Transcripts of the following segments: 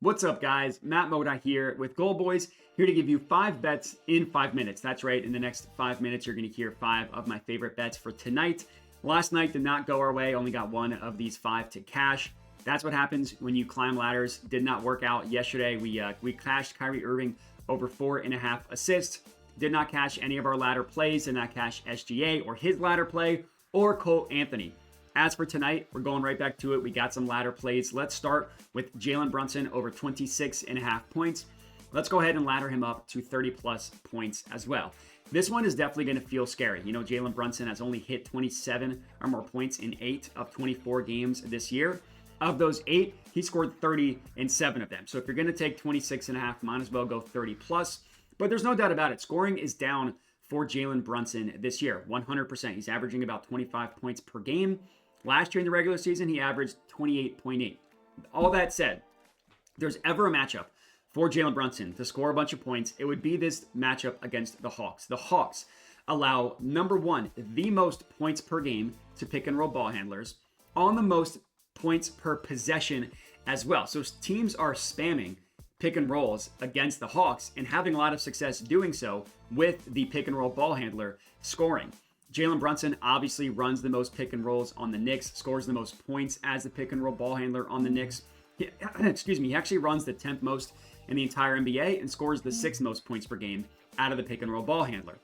What's up, guys? Matt Moda here with GoldBoys, here to give you 5 bets in 5 minutes. That's right, in the next 5 minutes, you're going to hear 5 of my favorite bets for tonight. Last night did not go our way, only got 1 of these 5 to cash. That's what happens when you climb ladders. Did not work out yesterday. We cashed Kyrie Irving over 4.5 assists. Did not cash any of our ladder plays. Did not cash SGA or his ladder play or Cole Anthony. As for tonight, we're going right back to it. We got some ladder plays. Let's start with Jalen Brunson over 26.5 points. Let's go ahead and ladder him up to 30 plus points as well. This one is definitely going to feel scary. You know, Jalen Brunson has only hit 27 or more points in 8 of 24 games this year. Of those 8, he scored 30 in 7 of them. So if you're going to take 26.5, might as well go 30 plus. But there's no doubt about it. Scoring is down for Jalen Brunson this year, 100%. He's averaging about 25 points per game. Last year in the regular season, he averaged 28.8. All that said, if there's ever a matchup for Jalen Brunson to score a bunch of points, it would be this matchup against the Hawks. The Hawks allow, number one, the most points per game to pick and roll ball handlers, on the most points per possession as well. So teams are spamming pick and rolls against the Hawks and having a lot of success doing so with the pick and roll ball handler scoring. Jalen Brunson obviously runs the most pick and rolls on the Knicks, scores the most points as the pick and roll ball handler on the Knicks. He actually runs the 10th most in the entire NBA and scores the 6th most points per game out of the pick and roll ball handler,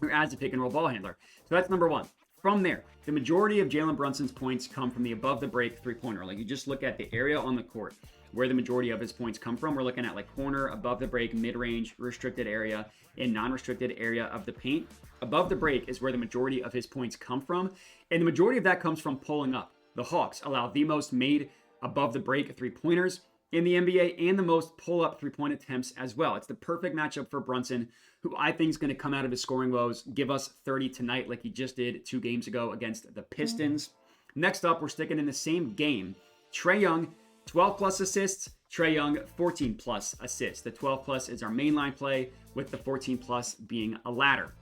or as a pick and roll ball handler. So that's number one. From there, the majority of Jalen Brunson's points come from the above the break three-pointer. Like, you just look at the area on the court where the majority of his points come from. We're looking at like corner, above the break, mid-range, restricted area, and non-restricted area of the paint. Above the break is where the majority of his points come from, and the majority of that comes from pulling up. The Hawks allow the most made above the break three-pointers in the NBA and the most pull-up three-point attempts as well. It's the perfect matchup for Brunson, who I think is going to come out of his scoring woes, give us 30 tonight like he just did 2 games ago against the Pistons. Next up, we're sticking in the same game. Trae Young, 12 plus assists. Trae Young, 14 plus assists. The 12 plus is our mainline play, with the 14 plus being a ladder.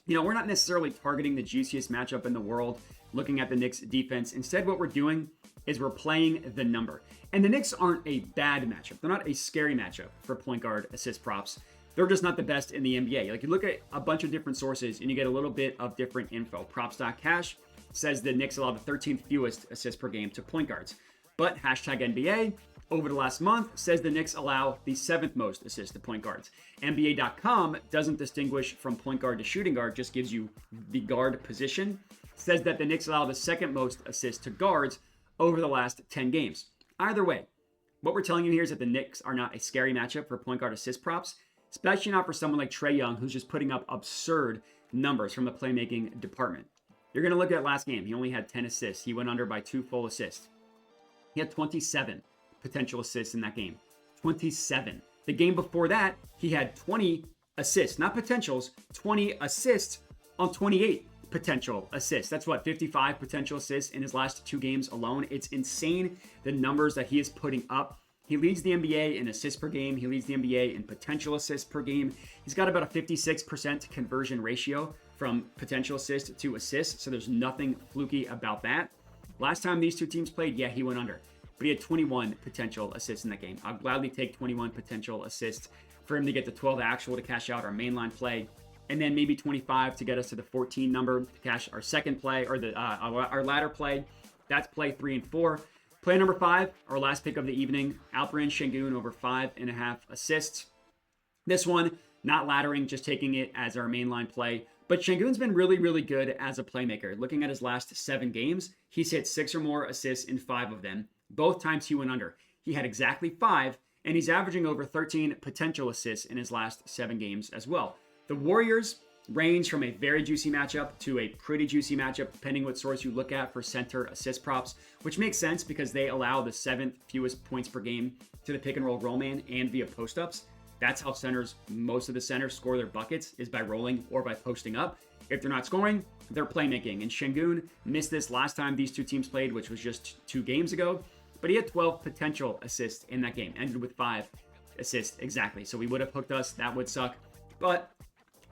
You know, we're not necessarily targeting the juiciest matchup in the world, looking at the Knicks defense. Instead, what we're doing is we're playing the number. And the Knicks aren't a bad matchup. They're not a scary matchup for point guard assist props. They're just not the best in the NBA. Like, you look at a bunch of different sources and you get a little bit of different info. Props.cash says the Knicks allow the 13th fewest assists per game to point guards. But hashtag NBA over the last month says the Knicks allow the 7th most assists to point guards. NBA.com doesn't distinguish from point guard to shooting guard, just gives you the guard position. Says that the Knicks allow the 2nd most assists to guards over the last 10 games. Either way, what we're telling you here is that the Knicks are not a scary matchup for point guard assist props, especially not for someone like Trae Young, who's just putting up absurd numbers from the playmaking department. You're going to look at last game. He only had 10 assists. He went under by 2 full assists. He had 27 potential assists in that game. 27. The game before that, he had 20 assists, not potentials, 20 assists on 28 potential assists. That's what, 55 potential assists in his last 2 games alone. It's insane, the numbers that he is putting up. He leads the NBA in assists per game. He leads the NBA in potential assists per game. He's got about a 56% conversion ratio from potential assist to assist, so there's nothing fluky about that. Last time these two teams played, yeah, he went under, but he had 21 potential assists in that game. I'll gladly take 21 potential assists for him to get the 12 actual to cash out our mainline play, and then maybe 25 to get us to the 14 number to cash our second play, or our ladder play. That's play 3 and 4. Play number 5, our last pick of the evening, Alperen Şengün over 5.5 assists. This one, not laddering, just taking it as our mainline play. But Şengün's been really, really good as a playmaker. Looking at his last 7 games, he's hit 6 or more assists in 5 of them. Both times he went under. He had exactly 5, and he's averaging over 13 potential assists in his last 7 games as well. The Warriors range from a very juicy matchup to a pretty juicy matchup, depending what source you look at for center assist props, which makes sense because they allow the 7th fewest points per game to the pick and roll man and via post-ups. That's how most of the centers score their buckets, is by rolling or by posting up. If they're not scoring, they're playmaking. And Şengün missed this last time these two teams played, which was just 2 games ago. But he had 12 potential assists in that game, ended with 5 assists exactly. So he would have hooked us. That would suck. But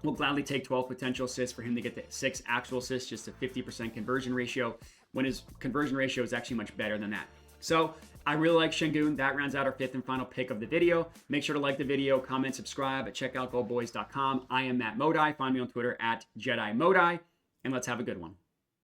we'll gladly take 12 potential assists for him to get the 6 actual assists, just a 50% conversion ratio, when his conversion ratio is actually much better than that. So I really like Şengün. That rounds out our fifth and final pick of the video. Make sure to like the video, comment, subscribe, check out GoldBoys.com. I am Matt Modi. Find me on Twitter at JediModi, and let's have a good one.